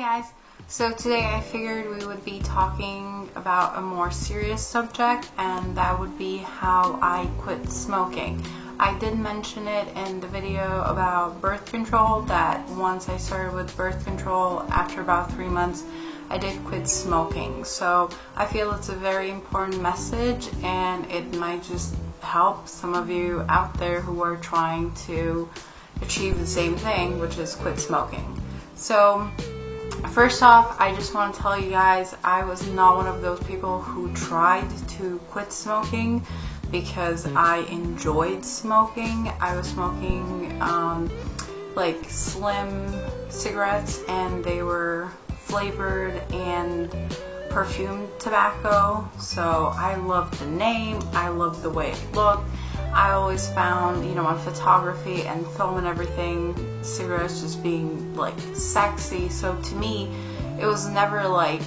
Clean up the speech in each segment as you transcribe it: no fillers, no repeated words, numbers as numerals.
guys. So today I figured we would be talking about a more serious subject, and that would be how I quit smoking. I did mention it in the video about birth control that once I started with birth control, after about 3 months, I did quit smoking. So I feel it's a very important message, and it might just help some of you out there who are trying to achieve the same thing, which is quit smoking. So first off, I just want to tell you guys, I was not one of those people who tried to quit smoking because I enjoyed smoking. I was smoking like slim cigarettes, and they were flavored and perfumed tobacco. So I loved the name, I loved the way it looked. I always found, on photography and film and everything, cigarettes just being like sexy. So to me, it was never like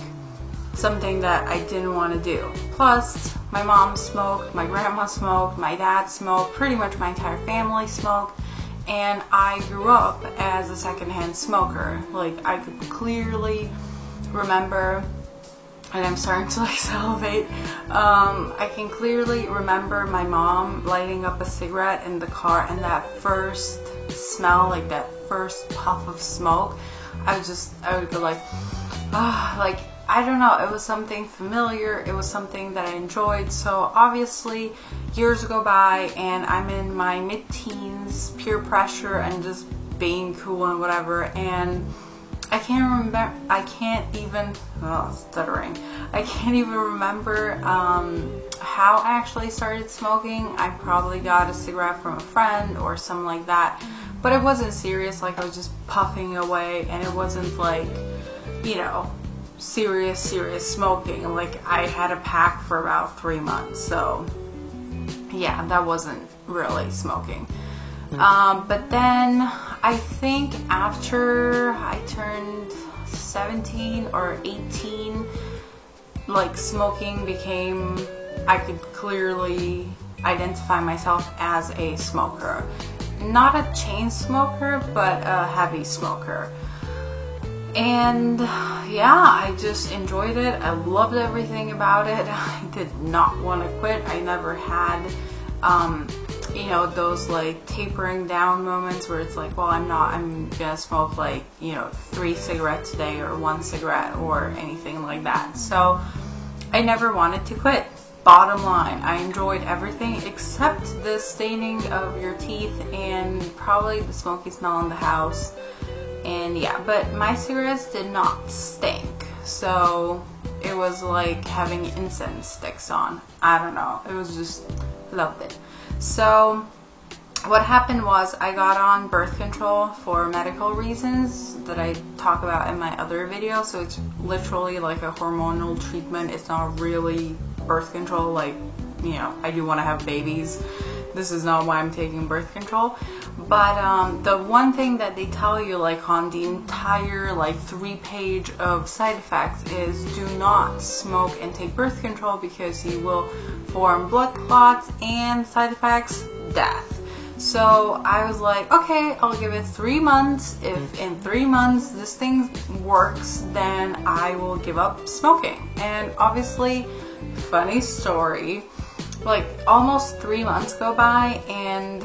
something that I didn't want to do. Plus, my mom smoked, my grandma smoked, my dad smoked, pretty much my entire family smoked, and I grew up as a secondhand smoker. Like, I could clearly remember, and I'm starting to like salivate, I can clearly remember my mom lighting up a cigarette in the car, and that first smell, like that first puff of smoke, I would go like, like, I don't know, it was something familiar, it was something that I enjoyed. So obviously years go by and I'm in my mid-teens, peer pressure and just being cool and whatever, and I can't even remember how I actually started smoking. I probably got a cigarette from a friend or something like that, but it wasn't serious. Like, I was just puffing away, and it wasn't like, serious smoking. Like, I had a pack for about 3 months, so yeah, that wasn't really smoking. But then I think after I turned 17 or 18, like, smoking became, I could clearly identify myself as a smoker. Not a chain smoker, but a heavy smoker. And yeah, I just enjoyed it. I loved everything about it. I did not want to quit. I never had those like tapering down moments where it's like, well, I'm gonna smoke like 3 cigarettes a day or 1 cigarette or anything like that. So I never wanted to quit. Bottom line, I enjoyed everything except the staining of your teeth and probably the smoky smell in the house. And yeah, but my cigarettes did not stink, so it was like having incense sticks on. I don't know, it was just, loved it. So what happened was I got on birth control for medical reasons that I talk about in my other video. So it's literally like a hormonal treatment. It's not really birth control. Like, I do want to have babies. This is not why I'm taking birth control. But the one thing that they tell you, like, on the entire like 3-page of side effects is do not smoke and take birth control because you will form blood clots, and side effects, death. So I was like, okay, I'll give it 3 months. If in 3 months this thing works, then I will give up smoking. And obviously, funny story, like almost 3 months go by and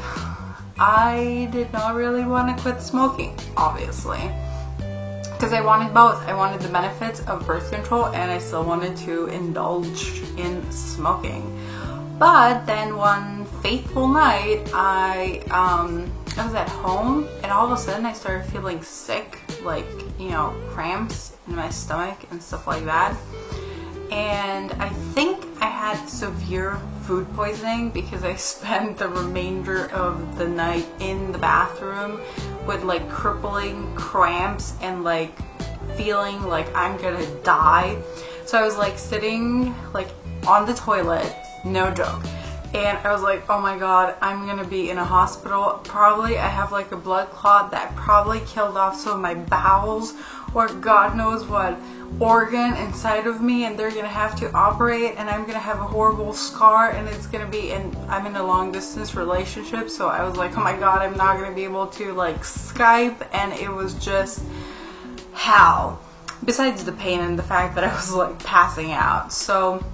I did not really want to quit smoking, obviously, because I wanted both. I wanted the benefits of birth control, and I still wanted to indulge in smoking. But then one fateful night, I was at home, and all of a sudden I started feeling sick, like, cramps in my stomach and stuff like that. And I think I had severe food poisoning because I spent the remainder of the night in the bathroom with like crippling cramps and like feeling like I'm gonna die. So I was like sitting like on the toilet, no joke, and I was like, oh my god, I'm gonna be in a hospital. Probably I have like a blood clot that probably killed off some of my bowels or God knows what organ inside of me, and they're gonna have to operate, and I'm gonna have a horrible scar, and it's gonna be, and I'm in a long distance relationship, so I was like, oh my god, I'm not gonna be able to like Skype, and it was just hell. besides the pain and the fact that I was like passing out. So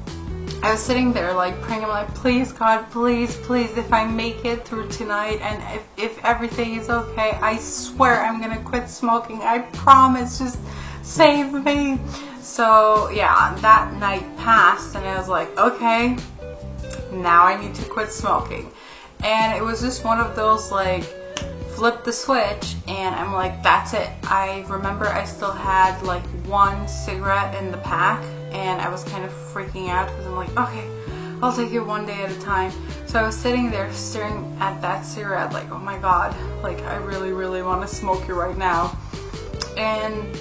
I was sitting there like praying. I'm like, please God, please, please, if I make it through tonight and if everything is okay, I swear I'm gonna quit smoking. I promise, just save me. So yeah, that night passed and I was like, okay, now I need to quit smoking. And it was just one of those like flip the switch and I'm like, that's it. I remember I still had like one cigarette in the pack and I was kind of freaking out because I'm like, okay, I'll take it one day at a time. So I was sitting there staring at that cigarette like, oh my God, like I really, really want to smoke it right now. And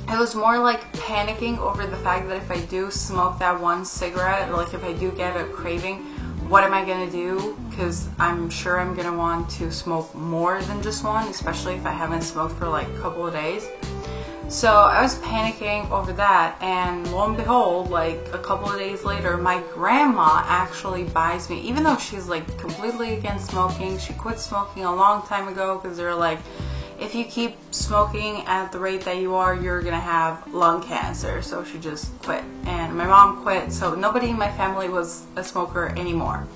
it was more like panicking over the fact that if I do smoke that one cigarette, like if I do get a craving, what am I gonna do? Because I'm sure I'm gonna want to smoke more than just one, especially if I haven't smoked for like a couple of days. So I was panicking over that, and lo and behold, like a couple of days later, my grandma actually buys me, even though she's like completely against smoking, she quit smoking a long time ago because they're like, if you keep smoking at the rate that you are, you're gonna have lung cancer. So she just quit, and my mom quit, so nobody in my family was a smoker anymore.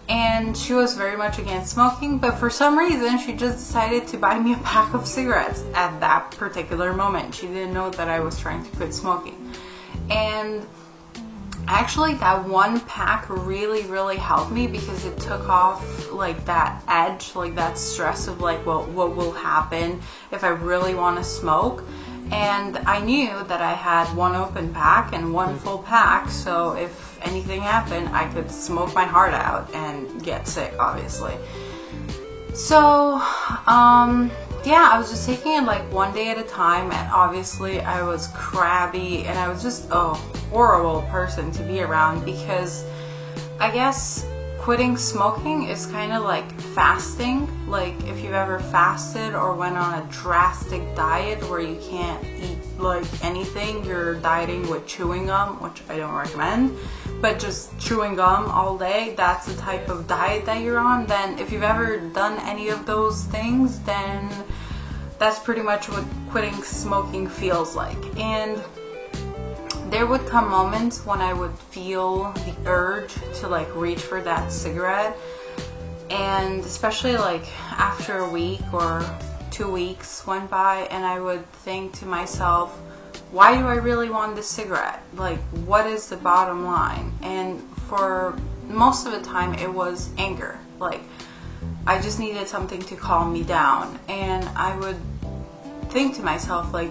And she was very much against smoking, but for some reason she just decided to buy me a pack of cigarettes at that particular moment. She didn't know that I was trying to quit smoking. And actually that one pack really, really helped me because it took off like that edge, like that stress of like, well, what will happen if I really want to smoke? And I knew that I had one open pack and one full pack, so if anything happened, I could smoke my heart out and get sick, obviously. So, yeah, I was just taking it like one day at a time, and obviously I was crabby and I was just a horrible person to be around because I guess quitting smoking is kind of like fasting. Like if you've ever fasted or went on a drastic diet where you can't eat like anything, you're dieting with chewing gum, which I don't recommend, but just chewing gum all day, that's the type of diet that you're on. Then if you've ever done any of those things, then that's pretty much what quitting smoking feels like. And there would come moments when I would feel the urge to like reach for that cigarette, and especially like after a week or 2 weeks went by and I would think to myself, why do I really want this cigarette? Like, what is the bottom line? And for most of the time it was anger. Like I just needed something to calm me down, and I would think to myself, like,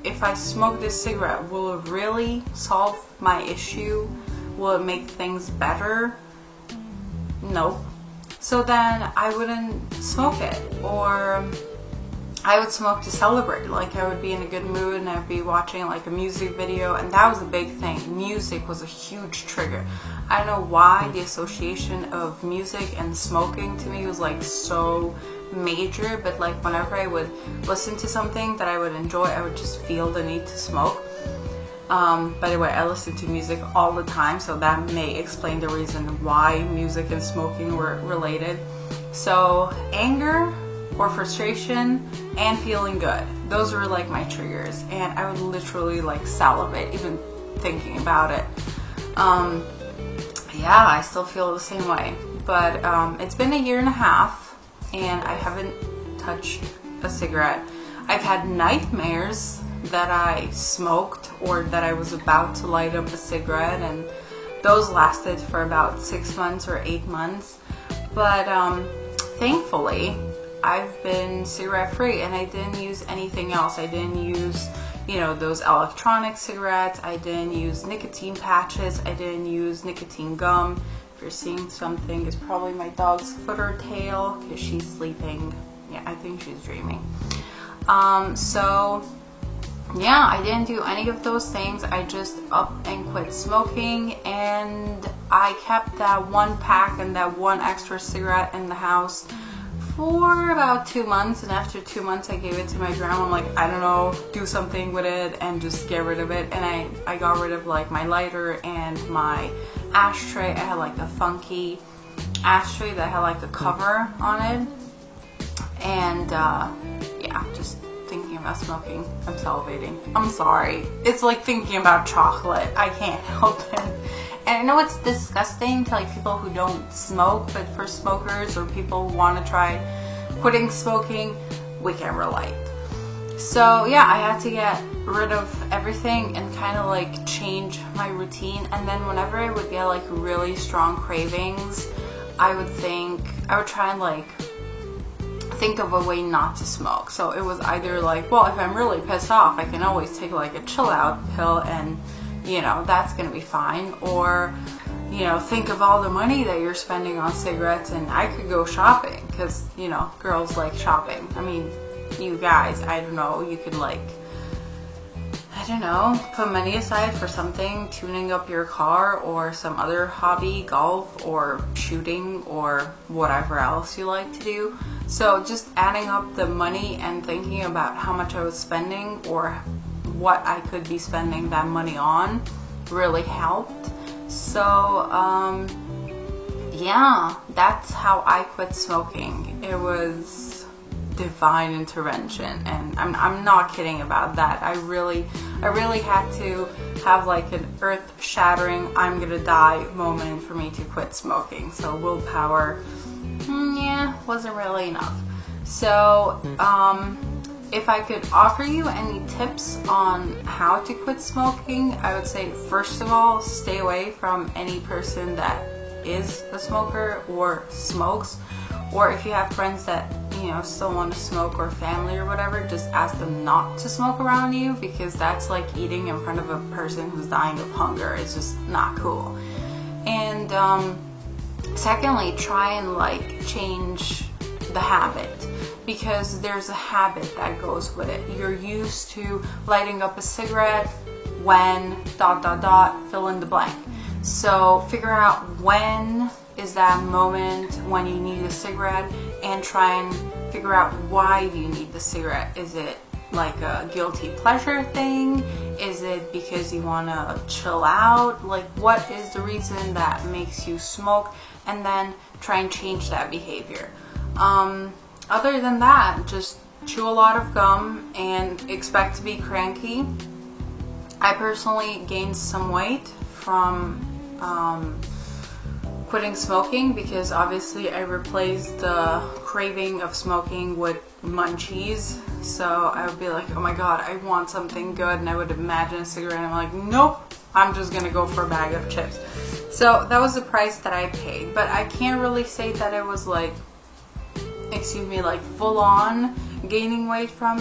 if I smoke this cigarette, will it really solve my issue? Will it make things better? Nope. So then I wouldn't smoke it, or I would smoke to celebrate. Like I would be in a good mood and I'd be watching like a music video, and that was a big thing. Music was a huge trigger. I don't know why the association of music and smoking to me was like so major, but like whenever I would listen to something that I would enjoy, I would just feel the need to smoke. By the way, I listen to music all the time, so that may explain the reason why music and smoking were related. So anger or frustration and feeling good, those were like my triggers, and I would literally like salivate even thinking about it. Yeah, I still feel the same way, but it's been 1.5 years and I haven't touched a cigarette. I've had nightmares that I smoked or that I was about to light up a cigarette, and those lasted for about 6 months or 8 months. But thankfully, I've been cigarette free and I didn't use anything else. I didn't use, those electronic cigarettes. I didn't use nicotine patches. I didn't use nicotine gum. If you're seeing something, it's probably my dog's foot or tail because she's sleeping. Yeah, I think she's dreaming. So yeah, I didn't do any of those things. I just up and quit smoking, and I kept that one pack and that one extra cigarette in the house for about 2 months, and after 2 months I gave it to my grandma. I'm like, I don't know, do something with it and just get rid of it. And I got rid of like my lighter and my ashtray. I had like a funky ashtray that had like a cover on it, and yeah, just thinking about about smoking. I'm salivating. I'm sorry. It's like thinking about chocolate. I can't help it. And I know it's disgusting to like people who don't smoke, but for smokers or people who want to try quitting smoking, we can relate. So yeah, I had to get rid of everything and kind of like change my routine. And then whenever I would get like really strong cravings, I would try and like think of a way not to smoke. So it was either like, well, if I'm really pissed off, I can always take like a chill out pill and, you know, that's gonna be fine. Or, you know, think of all the money that you're spending on cigarettes and I could go shopping, because, you know, girls like shopping. I mean, you guys, I don't know, you could like, I don't know, put money aside for something, tuning up your car or some other hobby, golf or shooting or whatever else you like to do. So just adding up the money and thinking about how much I was spending or what I could be spending that money on really helped. So yeah, that's how I quit smoking. It was divine intervention, and I'm not kidding about that. I really had to have like an earth-shattering, I'm gonna die moment for me to quit smoking. So willpower, yeah, wasn't really enough. So if I could offer you any tips on how to quit smoking, I would say first of all, stay away from any person that is a smoker or smokes. Or if you have friends that, you know, still want to smoke, or family or whatever, just ask them not to smoke around you, because that's like eating in front of a person who's dying of hunger. It's just not cool. And secondly, try and like change the habit, because there's a habit that goes with it. You're used to lighting up a cigarette when ... fill in the blank. So figure out when is that moment when you need a cigarette, and try and figure out why do you need the cigarette. Is it like a guilty pleasure thing? Is it because you want to chill out? Like, what is the reason that makes you smoke? And then try and change that behavior. Other than that, just chew a lot of gum and expect to be cranky. I personally gained some weight from quitting smoking, because obviously I replaced the craving of smoking with munchies. So I would be like, oh my god, I want something good, and I would imagine a cigarette, and I'm like, nope, I'm just gonna go for a bag of chips. So that was the price that I paid. But I can't really say that it was like, like full on gaining weight from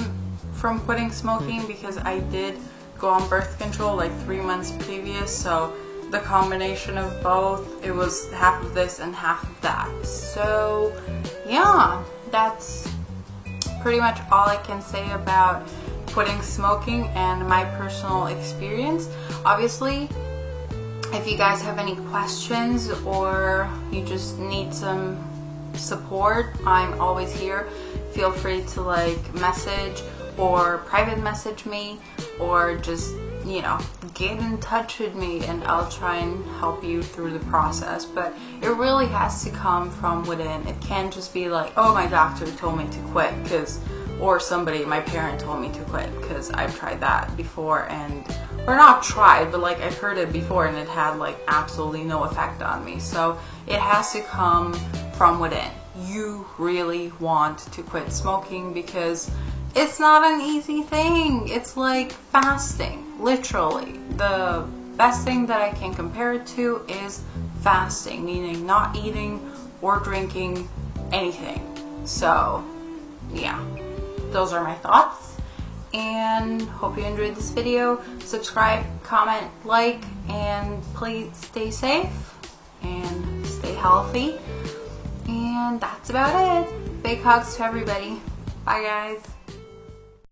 quitting smoking, because I did go on birth control like 3 months previous. So the combination of both, it was half of this and half of that. So yeah, that's pretty much all I can say about quitting smoking and my personal experience. Obviously, if you guys have any questions or you just need some support, I'm always here. Feel free to like message or private message me, or just, you know, get in touch with me and I'll try and help you through the process. But it really has to come from within. It can't just be like, oh, my doctor told me to quit, or somebody, my parent told me to quit, because I've tried that before, or not tried, but like I've heard it before and it had like absolutely no effect on me. So it has to come from within. You really want to quit smoking, because it's not an easy thing. It's like fasting, literally. The best thing that I can compare it to is fasting, meaning not eating or drinking anything. So yeah, those are my thoughts, and hope you enjoyed this video. Subscribe, comment, like, and please stay safe and stay healthy. And that's about it. Big hugs to everybody. Bye guys.